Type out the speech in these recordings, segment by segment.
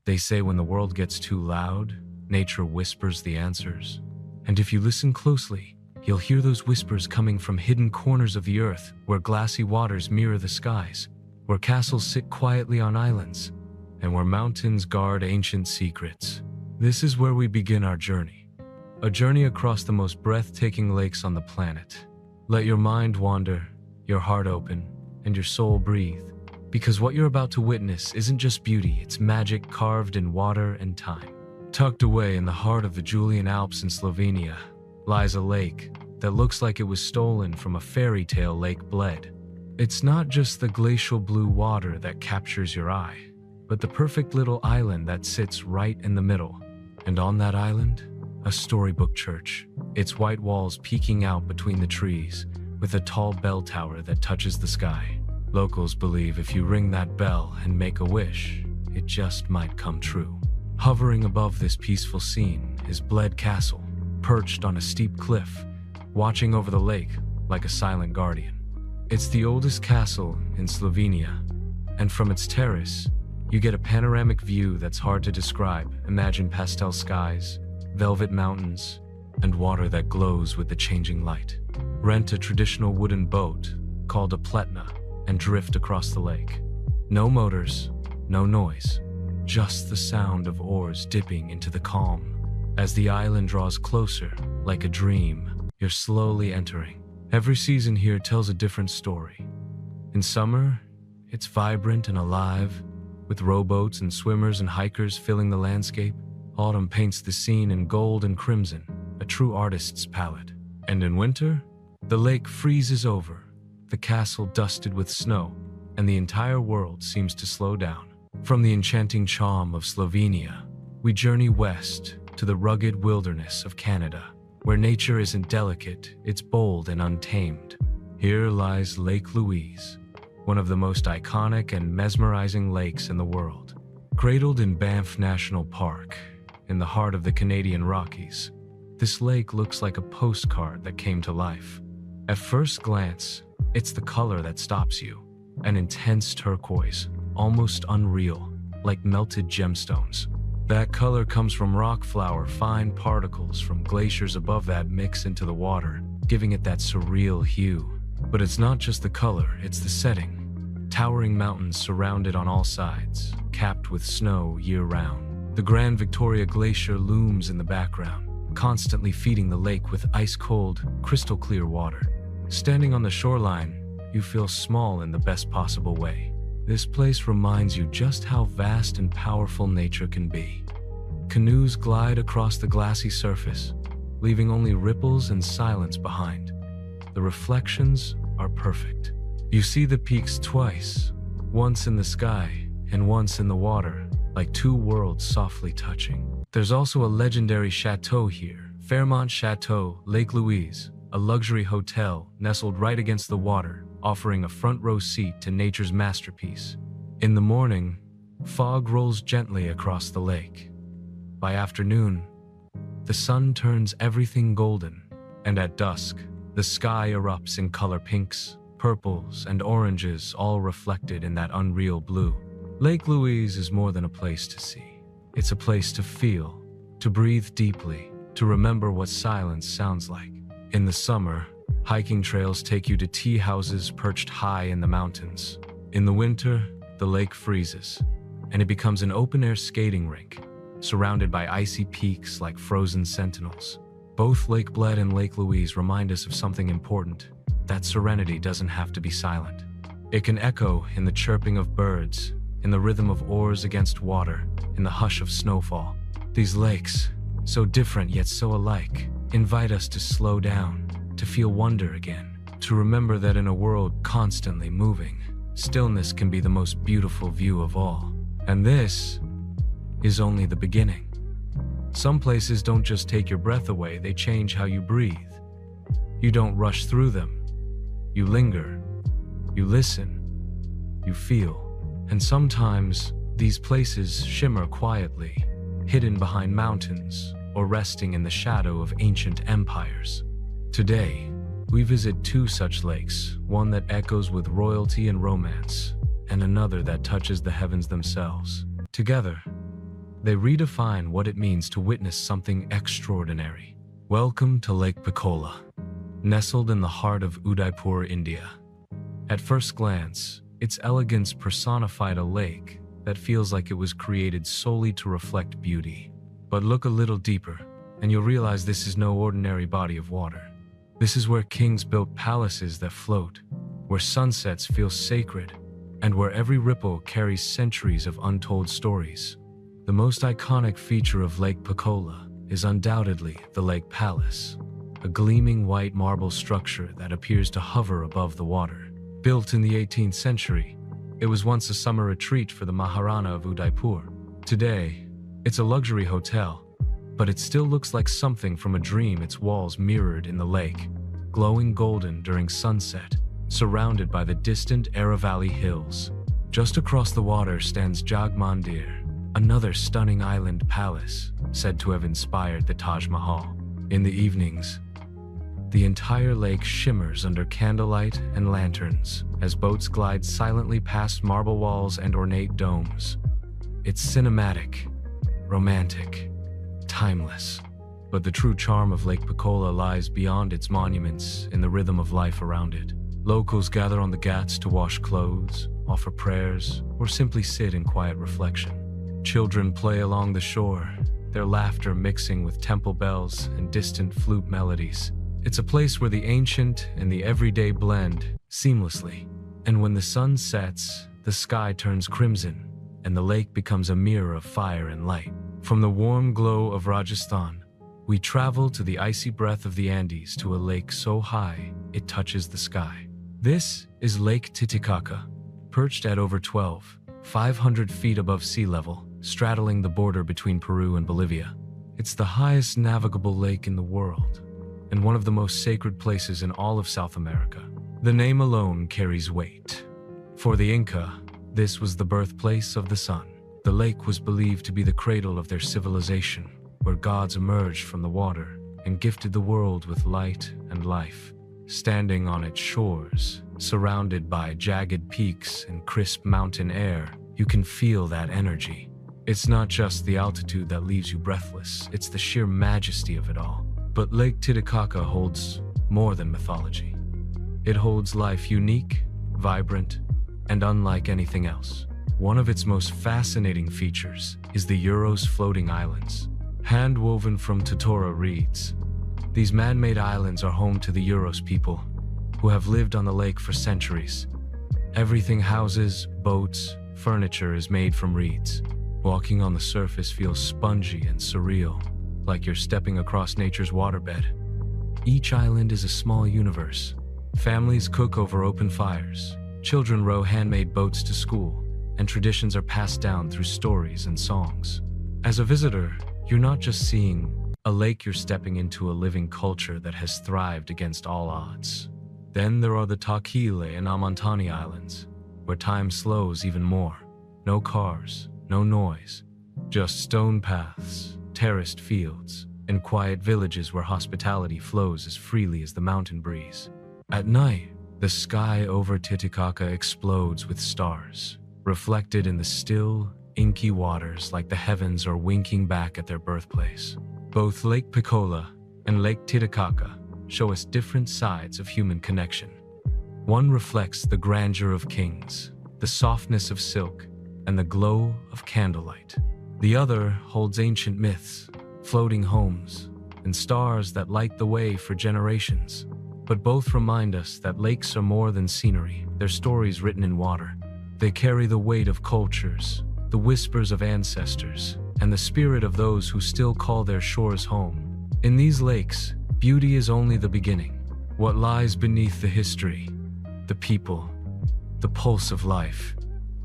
They say when the world gets too loud, nature whispers the answers. And if you listen closely, you'll hear those whispers coming from hidden corners of the earth, where glassy waters mirror the skies, where castles sit quietly on islands, and where mountains guard ancient secrets. This is where we begin our journey. A journey across the most breathtaking lakes on the planet. Let your mind wander, your heart open, and your soul breathe. Because what you're about to witness isn't just beauty, it's magic carved in water and time. Tucked away in the heart of the Julian Alps in Slovenia lies a lake that looks like it was stolen from a fairy tale Lake Bled. It's not just the glacial blue water that captures your eye, but the perfect little island that sits right in the middle. And on that island, a storybook church, its white walls peeking out between the trees, with a tall bell tower that touches the sky. Locals believe if you ring that bell and make a wish, it just might come true. Hovering above this peaceful scene is Bled Castle, perched on a steep cliff, watching over the lake like a silent guardian. It's the oldest castle in Slovenia, and from its terrace, you get a panoramic view that's hard to describe. Imagine pastel skies, velvet mountains, and water that glows with the changing light. Rent a traditional wooden boat called a pletna and drift across the lake. No motors, no noise, just the sound of oars dipping into the calm. As the island draws closer, like a dream, you're slowly entering. Every season here tells a different story. In summer, it's vibrant and alive, with rowboats and swimmers and hikers filling the landscape. Autumn paints the scene in gold and crimson, a true artist's palette. And in winter, the lake freezes over, the castle dusted with snow, and the entire world seems to slow down. From the enchanting charm of Slovenia, we journey west to the rugged wilderness of Canada, where nature isn't delicate, it's bold and untamed. Here lies Lake Louise, one of the most iconic and mesmerizing lakes in the world. Cradled in Banff National Park, in the heart of the Canadian Rockies, this lake looks like a postcard that came to life. At first glance, it's the color that stops you, an intense turquoise, almost unreal, like melted gemstones. That color comes from rock flour, fine particles from glaciers above that mix into the water, giving it that surreal hue. But it's not just the color, it's the setting. Towering mountains surrounded on all sides, capped with snow year-round. The Grand Victoria Glacier looms in the background, constantly feeding the lake with ice-cold, crystal-clear water. Standing on the shoreline, you feel small in the best possible way. This place reminds you just how vast and powerful nature can be. Canoes glide across the glassy surface, leaving only ripples and silence behind. The reflections are perfect. You see the peaks twice, once in the sky and once in the water, like two worlds softly touching. There's also a legendary chateau here, Fairmont Chateau, Lake Louise, a luxury hotel nestled right against the water, offering a front-row seat to nature's masterpiece. In the morning, fog rolls gently across the lake. By afternoon, the sun turns everything golden, and at dusk, the sky erupts in color pinks, purples, and oranges, all reflected in that unreal blue. Lake Louise is more than a place to see. It's a place to feel, to breathe deeply, to remember what silence sounds like. In the summer, hiking trails take you to tea houses perched high in the mountains. In the winter, the lake freezes, and it becomes an open-air skating rink, surrounded by icy peaks like frozen sentinels. Both Lake Bled and Lake Louise remind us of something important, that serenity doesn't have to be silent. It can echo in the chirping of birds, in the rhythm of oars against water, in the hush of snowfall. These lakes, so different yet so alike, invite us to slow down, to feel wonder again, to remember that in a world constantly moving, stillness can be the most beautiful view of all. And this is only the beginning. Some places don't just take your breath away, they change how you breathe. You don't rush through them. You linger, you listen, you feel. And sometimes these places shimmer quietly, hidden behind mountains or resting in the shadow of ancient empires. Today, we visit two such lakes, one that echoes with royalty and romance, and another that touches the heavens themselves. Together, They redefine what it means to witness something extraordinary. Welcome to Lake Pichola, nestled in the heart of Udaipur, India. At first glance, its elegance personified a lake that feels like it was created solely to reflect beauty. But look a little deeper, and you'll realize this is no ordinary body of water. This is where kings built palaces that float, where sunsets feel sacred, and where every ripple carries centuries of untold stories. The most iconic feature of Lake Pichola is undoubtedly the Lake Palace, a gleaming white marble structure that appears to hover above the water. Built in the 18th century, it was once a summer retreat for the Maharana of Udaipur. Today, it's a luxury hotel, but it still looks like something from a dream, its walls mirrored in the lake, glowing golden during sunset, surrounded by the distant Aravalli Hills. Just across the water stands Jagmandir, another stunning island palace said to have inspired the Taj Mahal. In the evenings, the entire lake shimmers under candlelight and lanterns as boats glide silently past marble walls and ornate domes. It's cinematic, romantic, timeless. But the true charm of Lake Pichola lies beyond its monuments in the rhythm of life around it. Locals gather on the ghats to wash clothes, offer prayers, or simply sit in quiet reflection. Children play along the shore, their laughter mixing with temple bells and distant flute melodies. It's a place where the ancient and the everyday blend seamlessly. And when the sun sets, the sky turns crimson, and the lake becomes a mirror of fire and light. From the warm glow of Rajasthan, we travel to the icy breath of the Andes to a lake so high it touches the sky. This is Lake Titicaca, perched at over 500 feet above sea level, straddling the border between Peru and Bolivia. It's the highest navigable lake in the world, and one of the most sacred places in all of South America. The name alone carries weight. For the Inca, this was the birthplace of the sun. The lake was believed to be the cradle of their civilization, where gods emerged from the water and gifted the world with light and life. Standing on its shores, surrounded by jagged peaks and crisp mountain air, you can feel that energy. It's not just the altitude that leaves you breathless, it's the sheer majesty of it all. But Lake Titicaca holds more than mythology. It holds life unique, vibrant, and unlike anything else. One of its most fascinating features is the Euros floating islands, hand-woven from totora reeds. These man-made islands are home to the Euros people, who have lived on the lake for centuries. Everything, houses, boats, furniture is made from reeds. Walking on the surface feels spongy and surreal, like you're stepping across nature's waterbed. Each island is a small universe. Families cook over open fires, children row handmade boats to school, and traditions are passed down through stories and songs. As a visitor, you're not just seeing a lake, you're stepping into a living culture that has thrived against all odds. Then there are the Taquile and Amantani Islands, where time slows even more. No cars, no noise, just stone paths, terraced fields, and quiet villages where hospitality flows as freely as the mountain breeze. At night, the sky over Titicaca explodes with stars, reflected in the still, inky waters like the heavens are winking back at their birthplace. Both Lake Pichola and Lake Titicaca show us different sides of human connection. One reflects the grandeur of kings, the softness of silk, and the glow of candlelight. The other holds ancient myths, floating homes, and stars that light the way for generations. But both remind us that lakes are more than scenery, they're stories written in water. They carry the weight of cultures, the whispers of ancestors, and the spirit of those who still call their shores home. In these lakes, beauty is only the beginning. What lies beneath the history, the people, the pulse of life,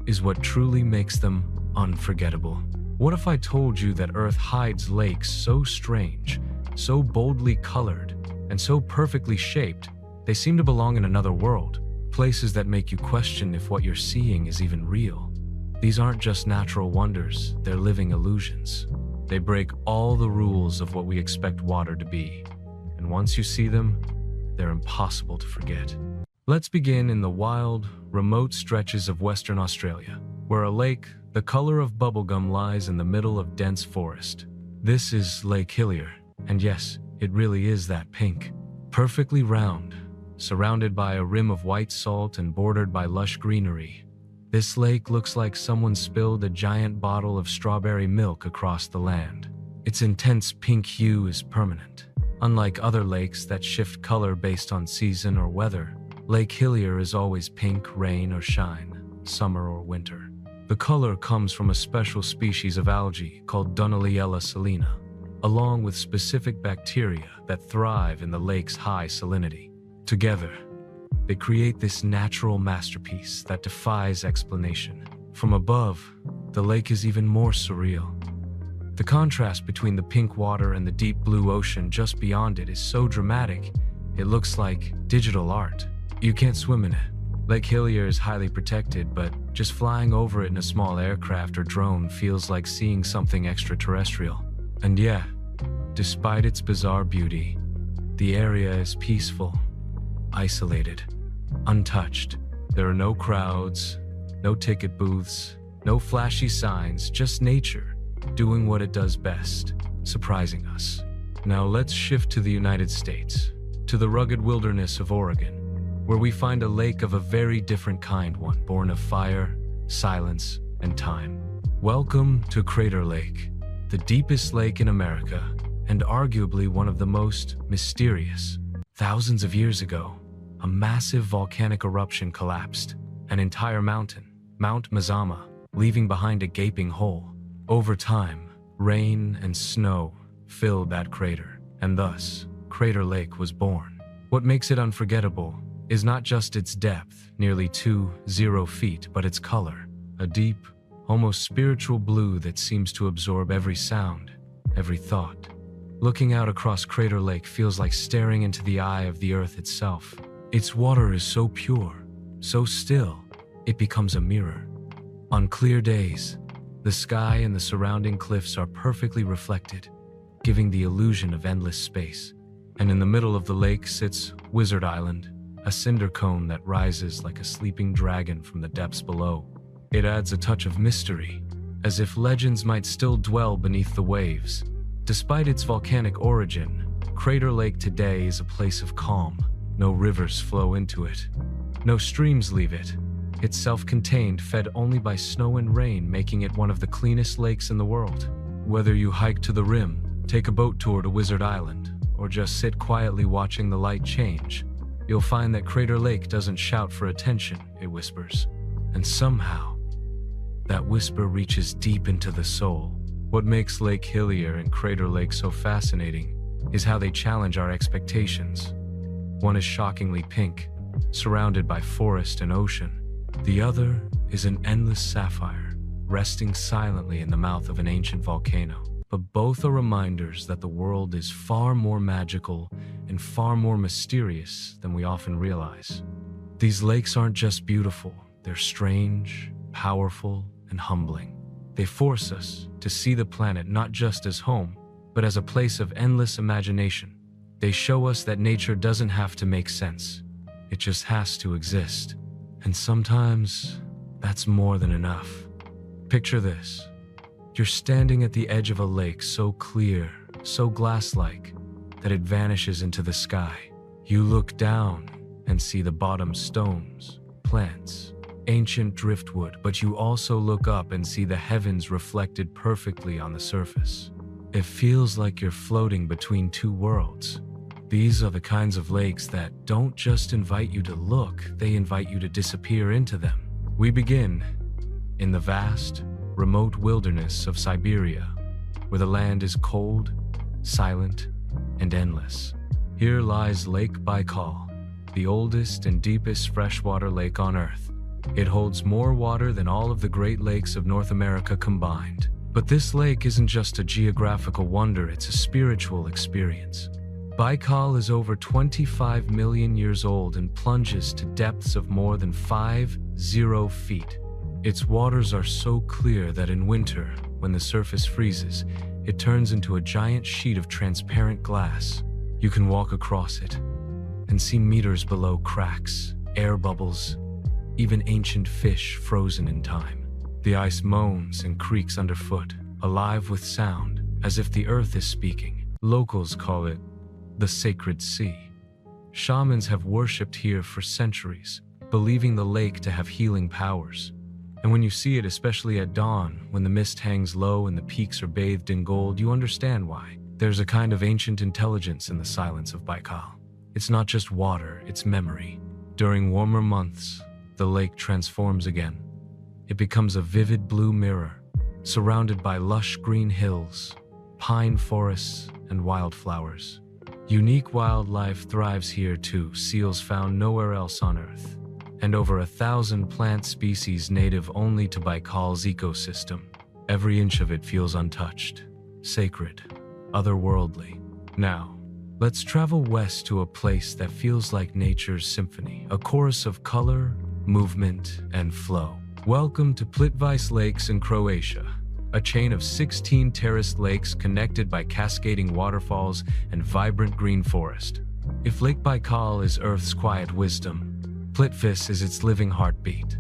is what truly makes them unforgettable. What if I told you that Earth hides lakes so strange, so boldly colored, and so perfectly shaped, they seem to belong in another world, places that make you question if what you're seeing is even real. These aren't just natural wonders, they're living illusions. They break all the rules of what we expect water to be, and once you see them, they're impossible to forget. Let's begin in the wild, remote stretches of Western Australia, where a lake the color of bubblegum lies in the middle of dense forest. This is Lake Hillier, and yes, it really is that pink. Perfectly round, surrounded by a rim of white salt and bordered by lush greenery. This lake looks like someone spilled a giant bottle of strawberry milk across the land. Its intense pink hue is permanent. Unlike other lakes that shift color based on season or weather, Lake Hillier is always pink, rain or shine, summer or winter. The color comes from a special species of algae called Dunaliella salina, along with specific bacteria that thrive in the lake's high salinity. Together, they create this natural masterpiece that defies explanation. From above, the lake is even more surreal. The contrast between the pink water and the deep blue ocean just beyond it is so dramatic, it looks like digital art. You can't swim in it. Lake Hillier is highly protected, but just flying over it in a small aircraft or drone feels like seeing something extraterrestrial. And yeah, despite its bizarre beauty, the area is peaceful, isolated, untouched. There are no crowds, no ticket booths, no flashy signs, just nature doing what it does best, surprising us. Now let's shift to the United States, to the rugged wilderness of Oregon, where we find a lake of a very different kind, one born of fire, silence, and time. Welcome to Crater Lake, the deepest lake in America, and arguably one of the most mysterious. Thousands of years ago, a massive volcanic eruption collapsed an entire mountain, Mount Mazama, leaving behind a gaping hole. Over time, rain and snow filled that crater, and thus, Crater Lake was born. What makes it unforgettable is not just its depth, nearly 20 feet, but its color, a deep, almost spiritual blue that seems to absorb every sound, every thought. Looking out across Crater Lake feels like staring into the eye of the earth itself. Its water is so pure, so still, it becomes a mirror. On clear days, the sky and the surrounding cliffs are perfectly reflected, giving the illusion of endless space. And in the middle of the lake sits Wizard Island, a cinder cone that rises like a sleeping dragon from the depths below. It adds a touch of mystery, as if legends might still dwell beneath the waves. Despite its volcanic origin, Crater Lake today is a place of calm. No rivers flow into it. No streams leave it. It's self-contained, fed only by snow and rain, making it one of the cleanest lakes in the world. Whether you hike to the rim, take a boat tour to Wizard Island, or just sit quietly watching the light change, you'll find that Crater Lake doesn't shout for attention, it whispers. And somehow, that whisper reaches deep into the soul. What makes Lake Hillier and Crater Lake so fascinating is how they challenge our expectations. One is shockingly pink, surrounded by forest and ocean. The other is an endless sapphire, resting silently in the mouth of an ancient volcano. But both are reminders that the world is far more magical and far more mysterious than we often realize. These lakes aren't just beautiful, they're strange, powerful, and humbling. They force us to see the planet not just as home, but as a place of endless imagination. They show us that nature doesn't have to make sense. It just has to exist. And sometimes, that's more than enough. Picture this. You're standing at the edge of a lake so clear, so glass-like, that it vanishes into the sky. You look down and see the bottom stones, plants, ancient driftwood, but you also look up and see the heavens reflected perfectly on the surface. It feels like you're floating between two worlds. These are the kinds of lakes that don't just invite you to look, they invite you to disappear into them. We begin in the vast, remote wilderness of Siberia, where the land is cold, silent, and endless. Here lies Lake Baikal, the oldest and deepest freshwater lake on Earth. It holds more water than all of the Great Lakes of North America combined. But this lake isn't just a geographical wonder, it's a spiritual experience. Baikal is over 25 million years old and plunges to depths of more than 50 feet. Its waters are so clear that in winter, when the surface freezes, it turns into a giant sheet of transparent glass. You can walk across it and see meters below cracks, air bubbles, even ancient fish frozen in time. The ice moans and creaks underfoot, alive with sound, as if the earth is speaking. Locals call it the sacred sea. Shamans have worshipped here for centuries, believing the lake to have healing powers. And when you see it, especially at dawn, when the mist hangs low and the peaks are bathed in gold, you understand why. There's a kind of ancient intelligence in the silence of Baikal. It's not just water, it's memory. During warmer months, the lake transforms again. It becomes a vivid blue mirror, surrounded by lush green hills, pine forests, and wildflowers. Unique wildlife thrives here too, seals found nowhere else on Earth, and over 1,000 plant species native only to Baikal's ecosystem. Every inch of it feels untouched, sacred, otherworldly. Now, let's travel west to a place that feels like nature's symphony, a chorus of color, movement, and flow. Welcome to Plitvice Lakes in Croatia, a chain of 16 terraced lakes connected by cascading waterfalls and vibrant green forest. If Lake Baikal is Earth's quiet wisdom, Plitvice is its living heartbeat.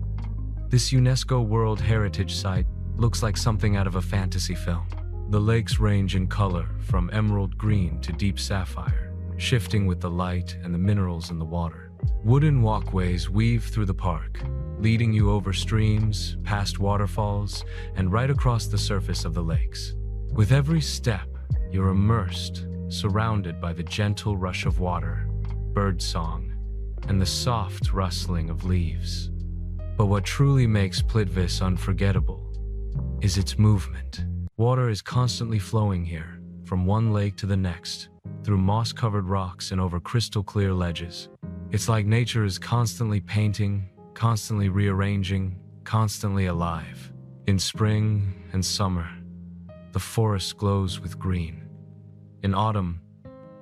This UNESCO World Heritage Site looks like something out of a fantasy film. The lakes range in color from emerald green to deep sapphire, shifting with the light and the minerals in the water. Wooden walkways weave through the park, leading you over streams, past waterfalls, and right across the surface of the lakes. With every step, you're immersed, surrounded by the gentle rush of water, birdsong, and the soft rustling of leaves. But what truly makes Plitvice unforgettable is its movement. Water is constantly flowing here, from one lake to the next, through moss-covered rocks and over crystal-clear ledges. It's like nature is constantly painting, constantly rearranging, constantly alive. In spring and summer, the forest glows with green. In autumn,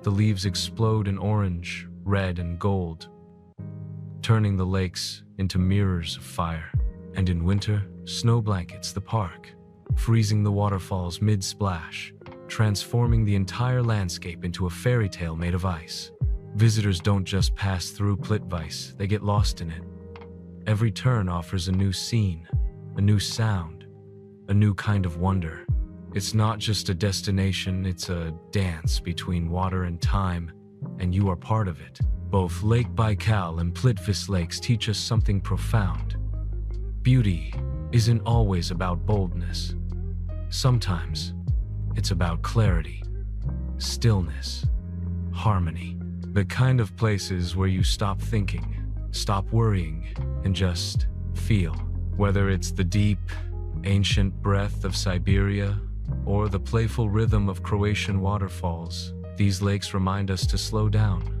the leaves explode in orange, red, and gold, turning the lakes into mirrors of fire. And in winter, snow blankets the park, freezing the waterfalls mid-splash, transforming the entire landscape into a fairy tale made of ice. Visitors don't just pass through Plitvice, they get lost in it. Every turn offers a new scene, a new sound, a new kind of wonder. It's not just a destination, it's a dance between water and time, and you are part of it. Both Lake Baikal and Plitvice lakes teach us something profound. Beauty isn't always about boldness. Sometimes it's about clarity, stillness, harmony. The kind of places where you stop thinking, stop worrying, and just feel. Whether it's the deep, ancient breath of Siberia or the playful rhythm of Croatian waterfalls, these lakes remind us to slow down,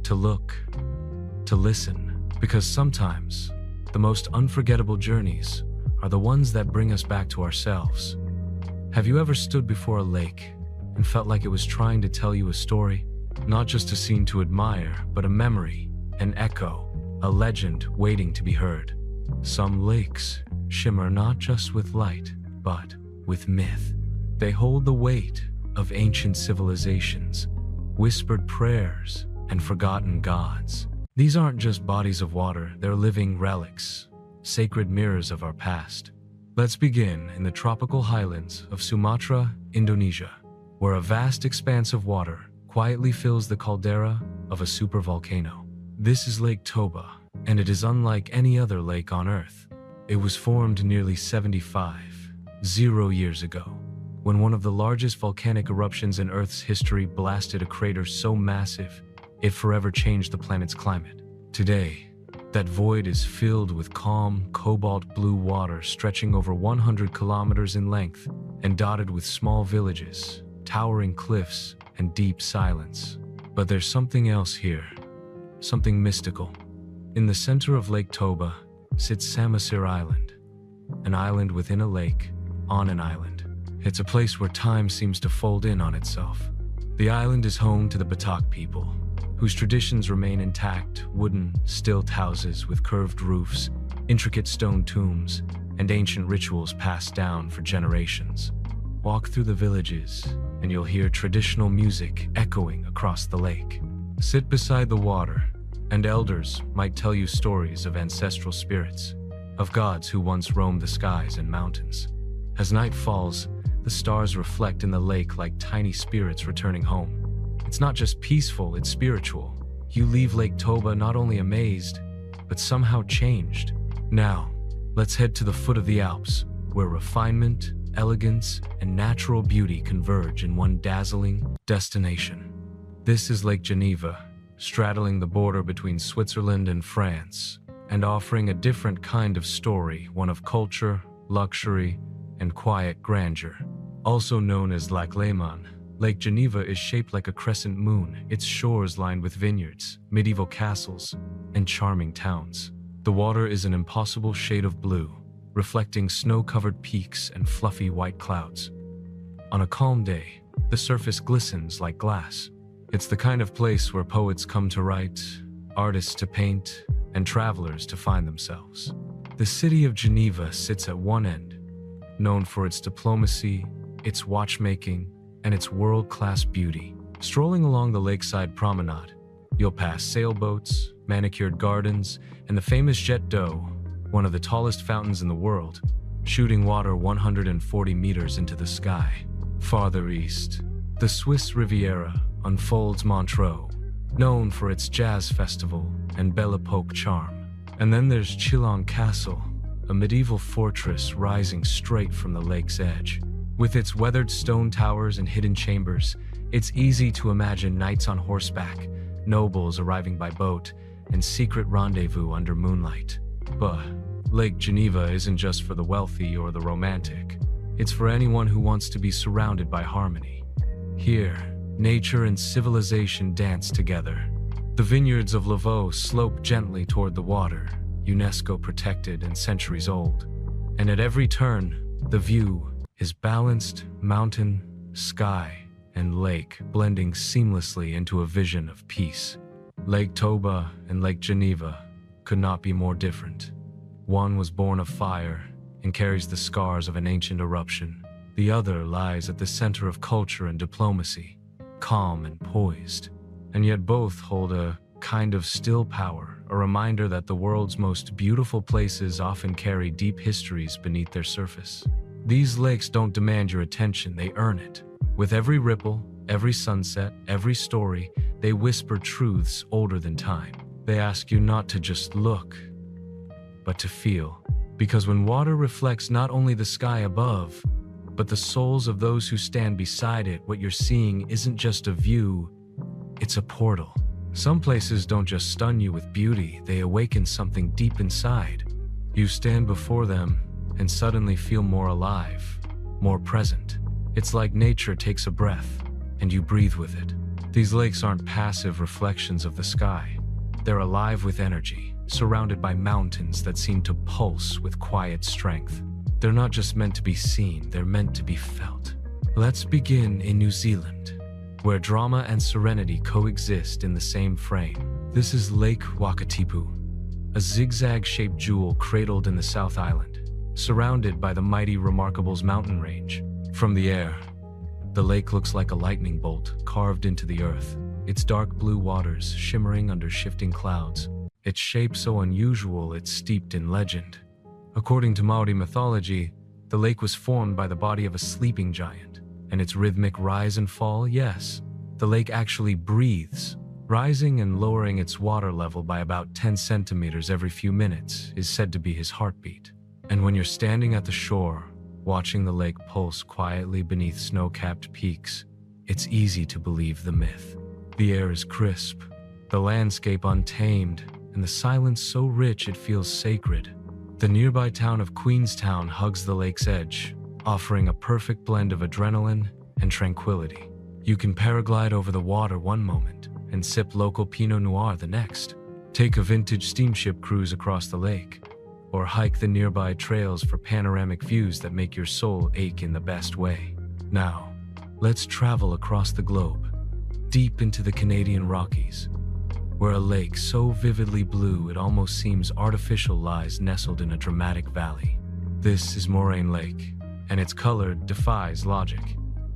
to look, to listen, because sometimes the most unforgettable journeys are the ones that bring us back to ourselves. Have you ever stood before a lake and felt like it was trying to tell you a story? Not just a scene to admire, but a memory, an echo, a legend waiting to be heard. Some lakes shimmer not just with light, but with myth. They hold the weight of ancient civilizations, whispered prayers, and forgotten gods. These aren't just bodies of water, they're living relics, sacred mirrors of our past. Let's begin in the tropical highlands of Sumatra, Indonesia, where a vast expanse of water quietly fills the caldera of a supervolcano. This is Lake Toba, and it is unlike any other lake on Earth. It was formed nearly 75,000 years ago, when one of the largest volcanic eruptions in Earth's history blasted a crater so massive, it forever changed the planet's climate. Today, that void is filled with calm, cobalt blue water stretching over 100 kilometers in length and dotted with small villages, towering cliffs, and deep silence. But there's something else here, something mystical. In the center of Lake Toba sits Samosir Island, an island within a lake, on an island. It's a place where time seems to fold in on itself. The island is home to the Batak people, whose traditions remain intact: wooden, stilt houses with curved roofs, intricate stone tombs, and ancient rituals passed down for generations. Walk through the villages, and you'll hear traditional music echoing across the lake. Sit beside the water, and elders might tell you stories of ancestral spirits. of gods who once roamed the skies and mountains. As night falls, the stars reflect in the lake like tiny spirits returning home. It's not just peaceful, it's spiritual. You leave Lake Toba not only amazed, but somehow changed. Now, let's head to the foot of the Alps, where refinement, elegance, and natural beauty converge in one dazzling destination. This is Lake Geneva, straddling the border between Switzerland and France, and offering a different kind of story, one of culture, luxury, and quiet grandeur. Also known as Lac Léman, Lake Geneva is shaped like a crescent moon, its shores lined with vineyards, medieval castles, and charming towns. The water is an impossible shade of blue, reflecting snow-covered peaks and fluffy white clouds. On a calm day, the surface glistens like glass. It's the kind of place where poets come to write, artists to paint, and travelers to find themselves. The city of Geneva sits at one end, known for its diplomacy, its watchmaking, and its world-class beauty. Strolling along the lakeside promenade, you'll pass sailboats, manicured gardens, and the famous Jet d'eau, one of the tallest fountains in the world, shooting water 140 meters into the sky. Farther east, the Swiss Riviera unfolds Montreux, known for its jazz festival and Belle Epoque charm. And then there's Chillon Castle, a medieval fortress rising straight from the lake's edge. With its weathered stone towers and hidden chambers, it's easy to imagine knights on horseback, nobles arriving by boat, and secret rendezvous under moonlight. But Lake Geneva isn't just for the wealthy or the romantic. It's for anyone who wants to be surrounded by harmony. Here, nature and civilization dance together. The vineyards of Lavaux slope gently toward the water, UNESCO protected and centuries old. And at every turn, the view is balanced mountain, sky, and lake blending seamlessly into a vision of peace. Lake Toba and Lake Geneva could not be more different. One was born of fire and carries the scars of an ancient eruption. The other lies at the center of culture and diplomacy, calm and poised. And yet both hold a kind of still power, a reminder that the world's most beautiful places often carry deep histories beneath their surface. These lakes don't demand your attention, they earn it. With every ripple, every sunset, every story, they whisper truths older than time. They ask you not to just look, but to feel. Because when water reflects not only the sky above, but the souls of those who stand beside it, what you're seeing isn't just a view, it's a portal. Some places don't just stun you with beauty, they awaken something deep inside. You stand before them and suddenly feel more alive, more present. It's like nature takes a breath, and you breathe with it. These lakes aren't passive reflections of the sky. They're alive with energy, surrounded by mountains that seem to pulse with quiet strength. They're not just meant to be seen, they're meant to be felt. Let's begin in New Zealand, where drama and serenity coexist in the same frame. This is Lake Wakatipu, a zigzag-shaped jewel cradled in the South Island, surrounded by the mighty Remarkables mountain range. From the air, the lake looks like a lightning bolt carved into the earth, its dark blue waters shimmering under shifting clouds. Its shape so unusual it's steeped in legend. According to Maori mythology, the lake was formed by the body of a sleeping giant, and its rhythmic rise and fall, yes, the lake actually breathes. Rising and lowering its water level by about 10 centimeters every few minutes is said to be his heartbeat. And when you're standing at the shore, watching the lake pulse quietly beneath snow-capped peaks, it's easy to believe the myth. The air is crisp, the landscape untamed, and the silence so rich it feels sacred. The nearby town of Queenstown hugs the lake's edge, offering a perfect blend of adrenaline and tranquility. You can paraglide over the water one moment and sip local Pinot Noir the next. Take a vintage steamship cruise across the lake, or hike the nearby trails for panoramic views that make your soul ache in the best way. Now, let's travel across the globe, deep into the Canadian Rockies, where a lake so vividly blue it almost seems artificial lies nestled in a dramatic valley. This is Moraine Lake, and its color defies logic.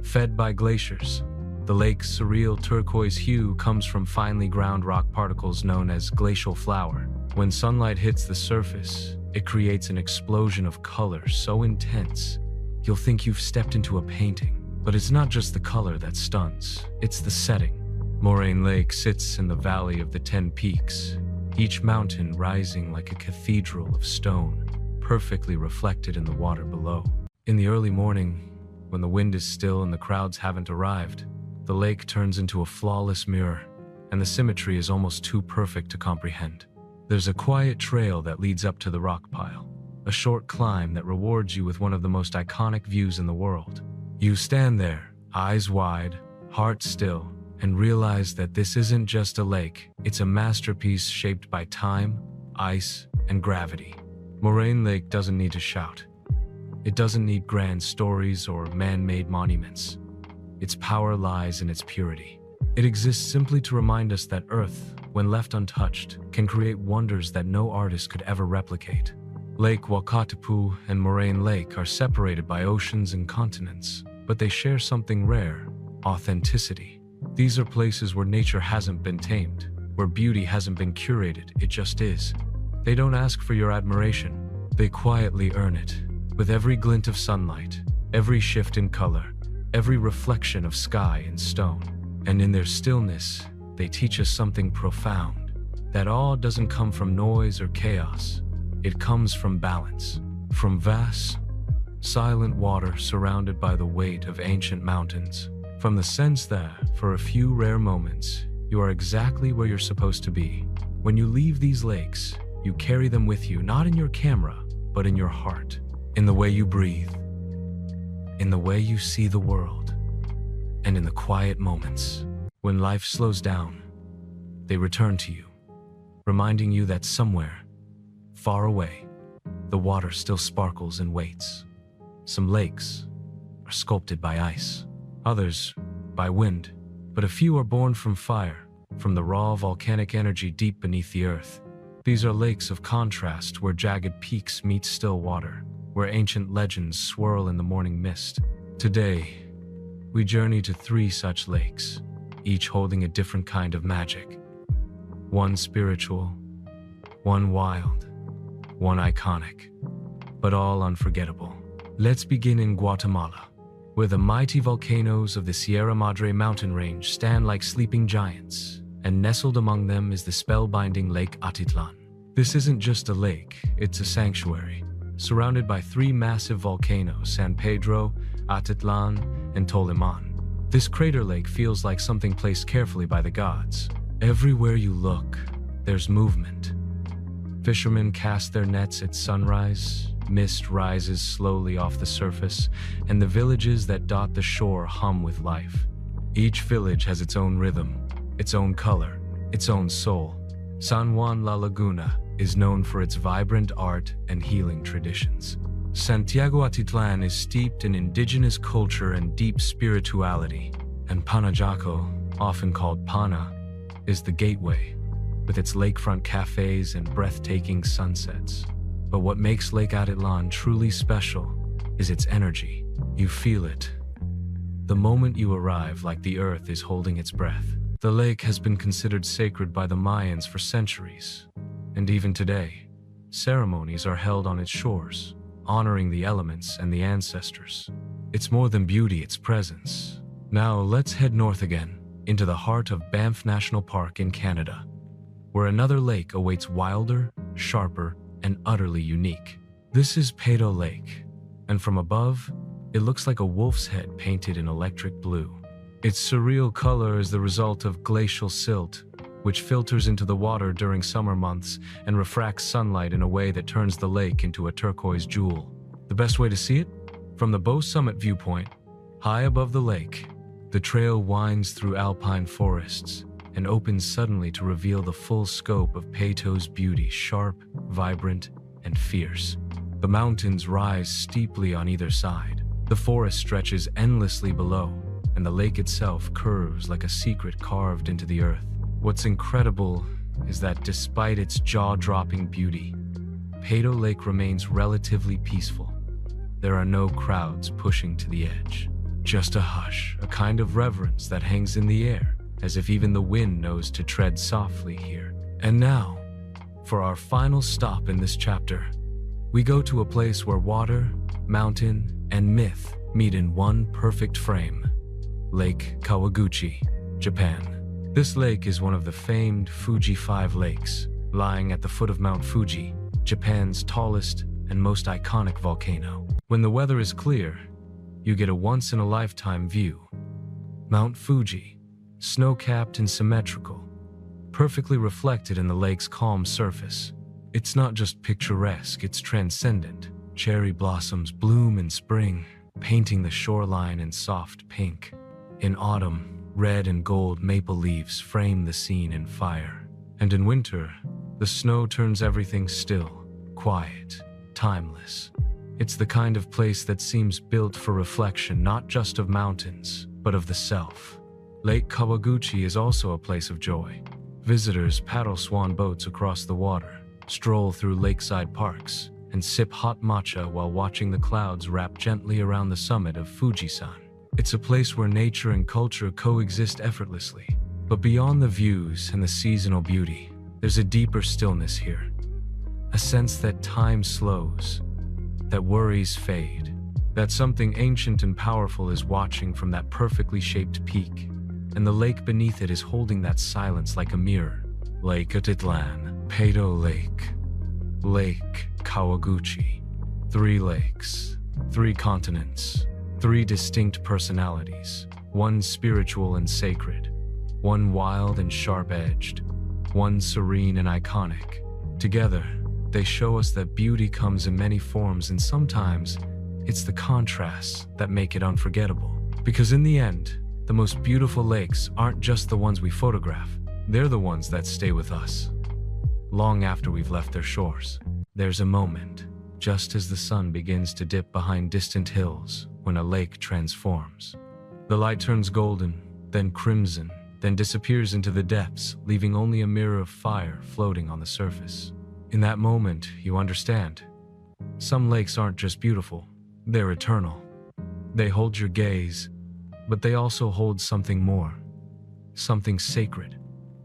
Fed by glaciers, the lake's surreal turquoise hue comes from finely ground rock particles known as glacial flour. When sunlight hits the surface, It creates an explosion of color so intense, you'll think you've stepped into a painting. But it's not just the color that stuns, it's the setting. Moraine Lake sits in the Valley of the 10 Peaks, each mountain rising like a cathedral of stone, perfectly reflected in the water below. In the early morning, when the wind is still and the crowds haven't arrived, the lake turns into a flawless mirror, and the symmetry is almost too perfect to comprehend. There's a quiet trail that leads up to the rock pile, a short climb that rewards you with one of the most iconic views in the world. You stand there, eyes wide, heart still, and realize that this isn't just a lake, it's a masterpiece shaped by time, ice, and gravity. Moraine Lake doesn't need to shout. It doesn't need grand stories or man-made monuments. Its power lies in its purity. It exists simply to remind us that Earth, when left untouched, can create wonders that no artist could ever replicate. Lake Wakatipu and Moraine Lake are separated by oceans and continents, but they share something rare: authenticity. These are places where nature hasn't been tamed, where beauty hasn't been curated, it just is. They don't ask for your admiration, they quietly earn it. With every glint of sunlight, every shift in color, every reflection of sky and stone. And in their stillness, they teach us something profound, that awe doesn't come from noise or chaos. It comes from balance, from vast, silent water surrounded by the weight of ancient mountains, from the sense that, for a few rare moments, you are exactly where you're supposed to be. When you leave these lakes, you carry them with you, not in your camera, but in your heart, in the way you breathe, in the way you see the world, and in the quiet moments. When life slows down, they return to you, reminding you that somewhere, far away, the water still sparkles and waits. Some lakes are sculpted by ice, others by wind, but a few are born from fire, from the raw volcanic energy deep beneath the earth. These are lakes of contrast where jagged peaks meet still water, where ancient legends swirl in the morning mist. Today, we journey to 3 such lakes, each holding a different kind of magic. One spiritual, one wild, one iconic, but all unforgettable. Let's begin in Guatemala, where the mighty volcanoes of the Sierra Madre mountain range stand like sleeping giants, and nestled among them is the spellbinding Lake Atitlan. This isn't just a lake, it's a sanctuary, surrounded by 3 massive volcanoes: San Pedro, Atitlan, and Toliman. This crater lake feels like something placed carefully by the gods. Everywhere you look, there's movement. Fishermen cast their nets at sunrise, mist rises slowly off the surface, and the villages that dot the shore hum with life. Each village has its own rhythm, its own color, its own soul. San Juan La Laguna is known for its vibrant art and healing traditions. Santiago Atitlan is steeped in indigenous culture and deep spirituality, and Panajaco, often called Pana, is the gateway, with its lakefront cafes and breathtaking sunsets. But what makes Lake Atitlan truly special is its energy. You feel it the moment you arrive, like the earth is holding its breath. The lake has been considered sacred by the Mayans for centuries, and even today, ceremonies are held on its shores, honoring the elements and the ancestors. It's more than beauty, it's presence. Now let's head north again, into the heart of Banff National Park in Canada, where another lake awaits, wilder, sharper, and utterly unique. This is Pecho Lake, and from above, it looks like a wolf's head painted in electric blue. Its surreal color is the result of glacial silt, which filters into the water during summer months and refracts sunlight in a way that turns the lake into a turquoise jewel. The best way to see it? From the Bow Summit viewpoint, high above the lake, the trail winds through alpine forests and opens suddenly to reveal the full scope of Pecho's beauty: sharp, vibrant, and fierce. The mountains rise steeply on either side. The forest stretches endlessly below, and the lake itself curves like a secret carved into the earth. What's incredible is that despite its jaw-dropping beauty, Pecho Lake remains relatively peaceful. There are no crowds pushing to the edge, just a hush, a kind of reverence that hangs in the air, as if even the wind knows to tread softly here. And now, for our final stop in this chapter, We go to a place where water, mountain, and myth meet in one perfect frame. Lake Kawaguchi, Japan. This lake is one of the famed Fuji 5 lakes, lying at the foot of Mount Fuji, Japan's tallest and most iconic volcano. When the weather is clear, you get a once-in-a-lifetime view. Mount Fuji, snow-capped and symmetrical, perfectly reflected in the lake's calm surface. It's not just picturesque, it's transcendent. Cherry blossoms bloom in spring, painting the shoreline in soft pink. In autumn, red and gold maple leaves frame the scene in fire. And in winter, the snow turns everything still, quiet, timeless. It's the kind of place that seems built for reflection not just of mountains, but of the self. Lake Kawaguchi is also a place of joy. Visitors paddle swan boats across the water, stroll through lakeside parks, and sip hot matcha while watching the clouds wrap gently around the summit of Fujisan. It's a place where nature and culture coexist effortlessly. But beyond the views and the seasonal beauty, there's a deeper stillness here. A sense that time slows, that worries fade, that something ancient and powerful is watching from that perfectly shaped peak, and the lake beneath it is holding that silence like a mirror. Lake Atitlan, Pedo Lake, Lake Kawaguchi. 3 lakes, 3 continents, 3 distinct personalities, one spiritual and sacred, one wild and sharp-edged, one serene and iconic. Together, they show us that beauty comes in many forms, and sometimes it's the contrasts that make it unforgettable. Because in the end, the most beautiful lakes aren't just the ones we photograph, they're the ones that stay with us. Long after we've left their shores, there's a moment, just as the sun begins to dip behind distant hills, when a lake transforms. The light turns golden, then crimson, then disappears into the depths, leaving only a mirror of fire floating on the surface. In that moment, you understand. Some lakes aren't just beautiful, they're eternal. They hold your gaze, but they also hold something more. Something sacred,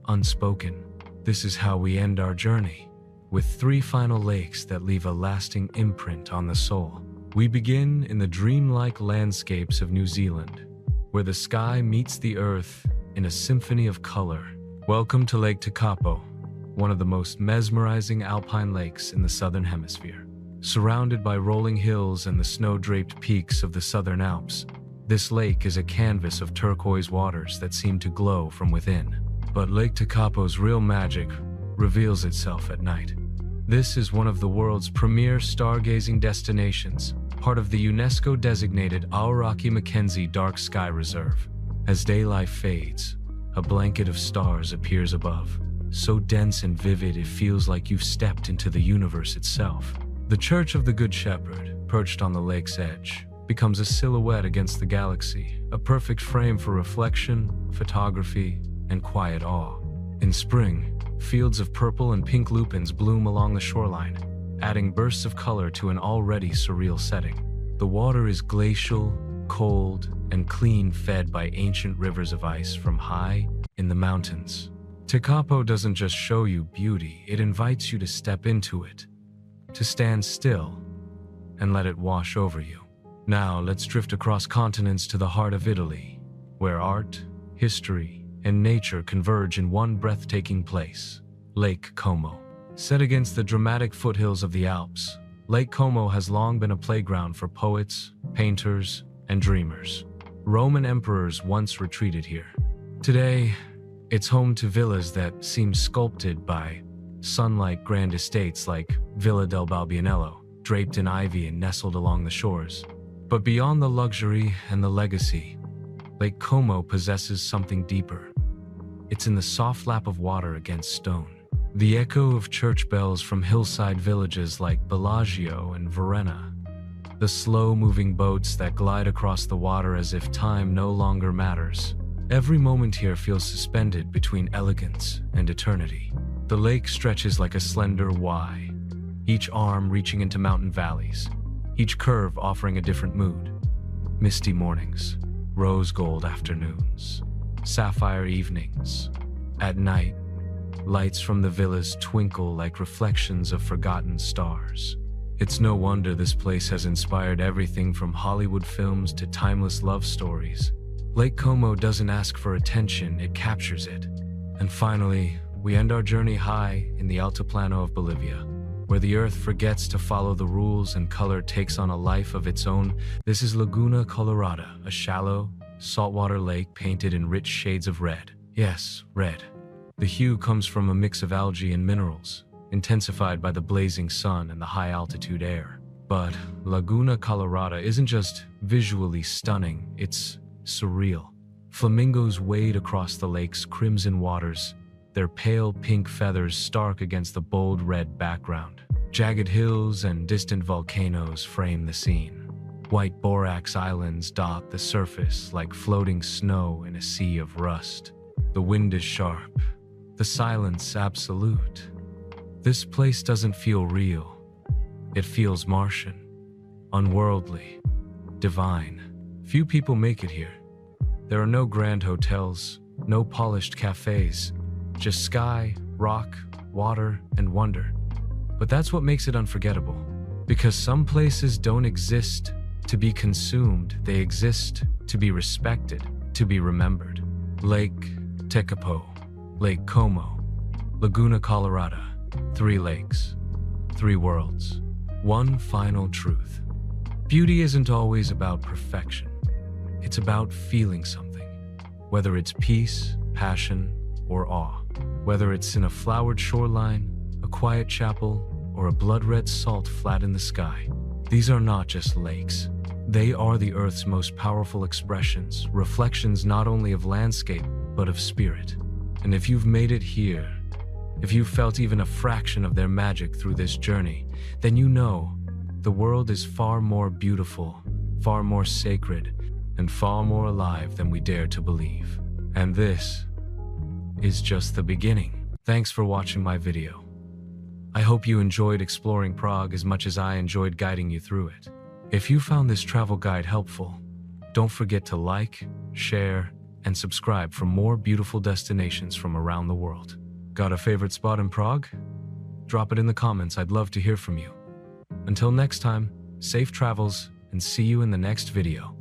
unspoken. This is how we end our journey, with 3 final lakes that leave a lasting imprint on the soul. We begin in the dreamlike landscapes of New Zealand, where the sky meets the earth in a symphony of color. Welcome to Lake Tekapo, one of the most mesmerizing alpine lakes in the southern hemisphere. Surrounded by rolling hills and the snow-draped peaks of the southern Alps, this lake is a canvas of turquoise waters that seem to glow from within. But Lake Tekapo's real magic reveals itself at night. This is one of the world's premier stargazing destinations, part of the UNESCO-designated Aoraki Mackenzie Dark Sky Reserve. As daylight fades, a blanket of stars appears above, so dense and vivid it feels like you've stepped into the universe itself. The Church of the Good Shepherd, perched on the lake's edge, becomes a silhouette against the galaxy, a perfect frame for reflection, photography, and quiet awe. In spring, fields of purple and pink lupins bloom along the shoreline, adding bursts of color to an already surreal setting. The water is glacial, cold, and clean, fed by ancient rivers of ice from high in the mountains. Tekapo doesn't just show you beauty, it invites you to step into it, to stand still, and let it wash over you. Now let's drift across continents to the heart of Italy, where art, history, and nature converge in one breathtaking place, Lake Como. Set against the dramatic foothills of the Alps, Lake Como has long been a playground for poets, painters, and dreamers. Roman emperors once retreated here. Today, it's home to villas that seem sculpted by sunlight, grand estates like Villa del Balbianello, draped in ivy and nestled along the shores. But beyond the luxury and the legacy, Lake Como possesses something deeper. It's in the soft lap of water against stone. The echo of church bells from hillside villages like Bellagio and Varenna. The slow-moving boats that glide across the water as if time no longer matters. Every moment here feels suspended between elegance and eternity. The lake stretches like a slender Y, each arm reaching into mountain valleys, each curve offering a different mood. Misty mornings, rose gold afternoons, sapphire evenings. At night, lights from the villas twinkle like reflections of forgotten stars. It's no wonder this place has inspired everything from Hollywood films to timeless love stories. Lake Como doesn't ask for attention, it captures it. And finally, we end our journey high in the Altiplano of Bolivia, where the earth forgets to follow the rules and color takes on a life of its own. This is Laguna Colorada, a shallow, saltwater lake painted in rich shades of red. Yes, red. The hue comes from a mix of algae and minerals, intensified by the blazing sun and the high-altitude air. But Laguna Colorada isn't just visually stunning, it's surreal. Flamingos wade across the lake's crimson waters, their pale pink feathers stark against the bold red background. Jagged hills and distant volcanoes frame the scene. White borax islands dot the surface like floating snow in a sea of rust. The wind is sharp, the silence absolute. This place doesn't feel real. It feels Martian, unworldly, divine. Few people make it here. There are no grand hotels, no polished cafes, just sky, rock, water, and wonder. But that's what makes it unforgettable. Because some places don't exist to be consumed, they exist to be respected, to be remembered. Lake Tekapo, Lake Como, Laguna Colorada. 3 lakes, 3 worlds, 1 final truth. Beauty isn't always about perfection. It's about feeling something, whether it's peace, passion, or awe. Whether it's in a flowered shoreline, a quiet chapel, or a blood-red salt flat in the sky. These are not just lakes. They are the Earth's most powerful expressions, reflections not only of landscape, but of spirit. And if you've made it here, if you've felt even a fraction of their magic through this journey, then you know the world is far more beautiful, far more sacred, and far more alive than we dare to believe. And this is just the beginning. Thanks for watching my video. I hope you enjoyed exploring Prague as much as I enjoyed guiding you through it. If you found this travel guide helpful, don't forget to like, share, and subscribe for more beautiful destinations from around the world. Got a favorite spot in Prague? Drop it in the comments, I'd love to hear from you. Until next time, safe travels, and see you in the next video.